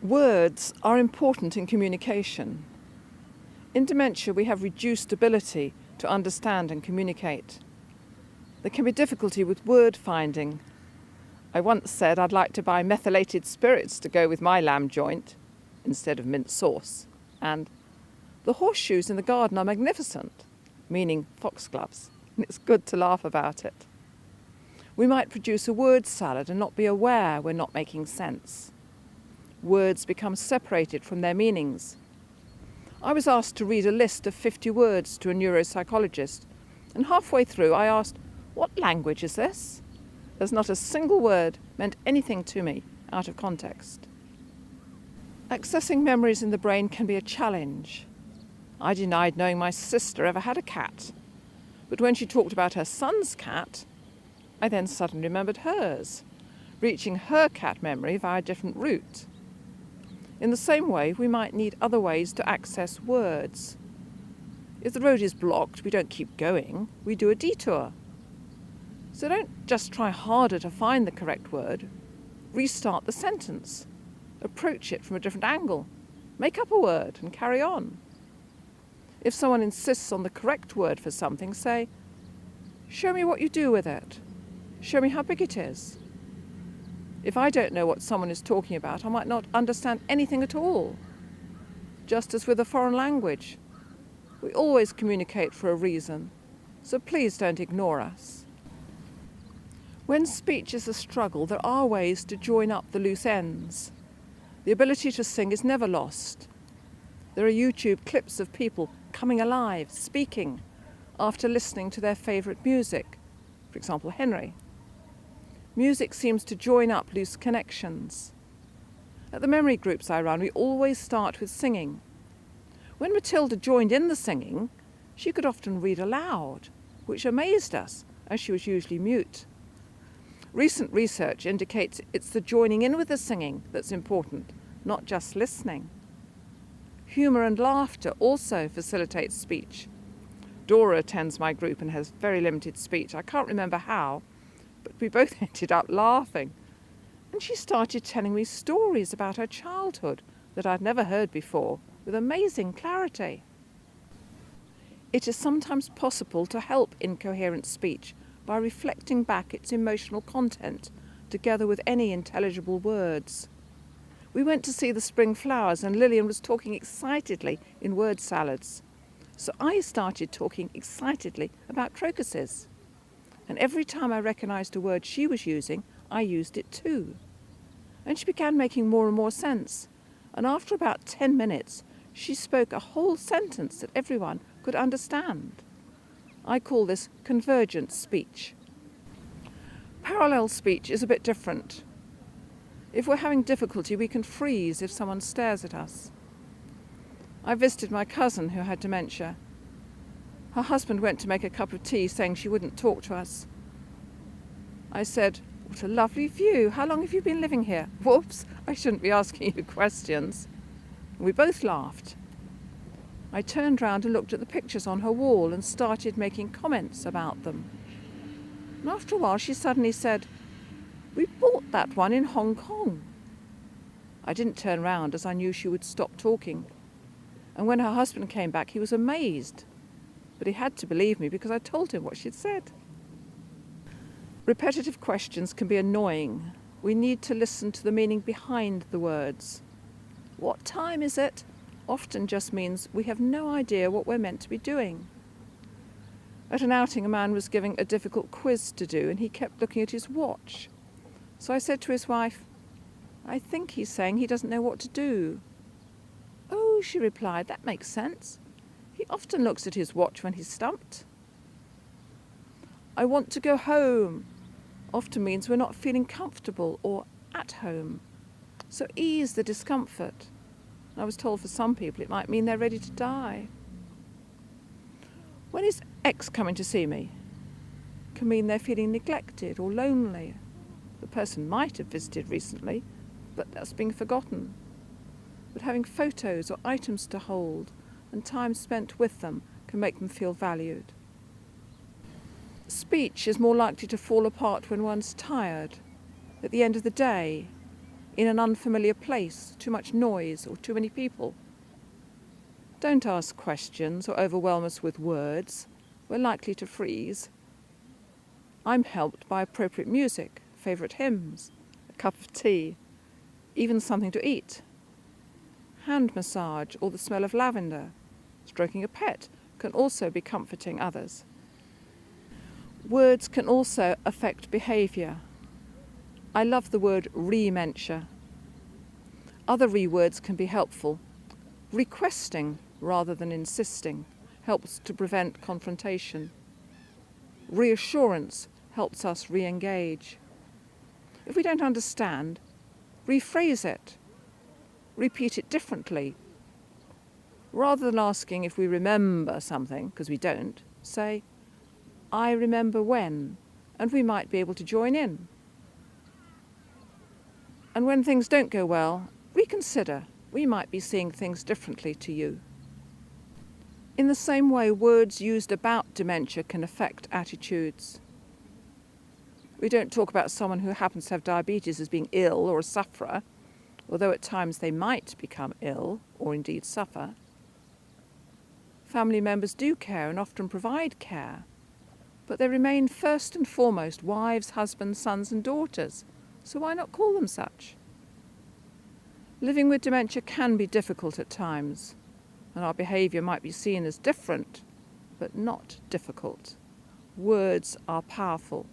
Words are important in communication. In dementia, we have reduced ability to understand and communicate. There can be difficulty with word finding. I once said I'd like to buy methylated spirits to go with my lamb joint instead of mint sauce. And the horseshoes in the garden are magnificent, meaning foxgloves, and it's good to laugh about it. We might produce a word salad and not be aware we're not making sense. Words become separated from their meanings. I was asked to read a list of 50 words to a neuropsychologist, and halfway through I asked, "What language is this?" There's not a single word meant anything to me out of context. Accessing memories in the brain can be a challenge. I denied knowing my sister ever had a cat, but when she talked about her son's cat, I then suddenly remembered hers, reaching her cat memory via a different route. In the same way, we might need other ways to access words. If the road is blocked, we don't keep going, we do a detour. So don't just try harder to find the correct word. Restart the sentence. Approach it from a different angle. Make up a word and carry on. If someone insists on the correct word for something, say, "Show me what you do with it. Show me how big it is." If I don't know what someone is talking about, I might not understand anything at all. Just as with a foreign language, we always communicate for a reason, so please don't ignore us. When speech is a struggle, there are ways to join up the loose ends. The ability to sing is never lost. There are YouTube clips of people coming alive, speaking, after listening to their favourite music, for example, Henry. Music seems to join up loose connections. At the memory groups I run, we always start with singing. When Matilda joined in the singing, she could often read aloud, which amazed us, as she was usually mute. Recent research indicates it's the joining in with the singing that's important, not just listening. Humour and laughter also facilitates speech. Dora attends my group and has very limited speech. I can't remember how, but we both ended up laughing. And she started telling me stories about her childhood that I'd never heard before, with amazing clarity. It is sometimes possible to help incoherent speech by reflecting back its emotional content, together with any intelligible words. We went to see the spring flowers and Lillian was talking excitedly in word salads. So I started talking excitedly about crocuses. And every time I recognised a word she was using, I used it too. And she began making more and more sense. And after about 10 minutes, she spoke a whole sentence that everyone could understand. I call this convergent speech. Parallel speech is a bit different. If we're having difficulty, we can freeze if someone stares at us. I visited my cousin who had dementia. Her husband went to make a cup of tea, saying she wouldn't talk to us. I said, "What a lovely view. How long have you been living here?" Whoops, I shouldn't be asking you questions. We both laughed. I turned round and looked at the pictures on her wall and started making comments about them. And after a while she suddenly said, "We bought that one in Hong Kong." I didn't turn round as I knew she would stop talking. And when her husband came back, he was amazed. But he had to believe me because I told him what she'd said. Repetitive questions can be annoying. We need to listen to the meaning behind the words. "What time is it?" often just means we have no idea what we're meant to be doing. At an outing, a man was giving a difficult quiz to do and he kept looking at his watch. So I said to his wife, "I think he's saying he doesn't know what to do." "Oh," she replied, "that makes sense. He often looks at his watch when he's stumped." "I want to go home" often means we're not feeling comfortable or at home. So ease the discomfort. I was told for some people it might mean they're ready to die. "When is X coming to see me?" can mean they're feeling neglected or lonely. The person might have visited recently, but that's being forgotten. But having photos or items to hold and time spent with them can make them feel valued. Speech is more likely to fall apart when one's tired, at the end of the day, in an unfamiliar place, too much noise or too many people. Don't ask questions or overwhelm us with words. We're likely to freeze. I'm helped by appropriate music, favourite hymns, a cup of tea, even something to eat. Hand massage or the smell of lavender, stroking a pet can also be comforting others. Words can also affect behaviour. I love the word Re-Mentia. Other re-words can be helpful. Requesting rather than insisting helps to prevent confrontation. Reassurance helps us re-engage. If we don't understand, rephrase it. Repeat it differently. Rather than asking if we remember something, because we don't, say, I remember when, and we might be able to join in. And when things don't go well, reconsider. We might be seeing things differently to you. In the same way, words used about dementia can affect attitudes. We don't talk about someone who happens to have diabetes as being ill or a sufferer, although at times they might become ill or indeed suffer. Family members do care and often provide care, but they remain first and foremost wives, husbands, sons and daughters, so why not call them such? Living with dementia can be difficult at times, and our behaviour might be seen as different, but not difficult. Words are powerful.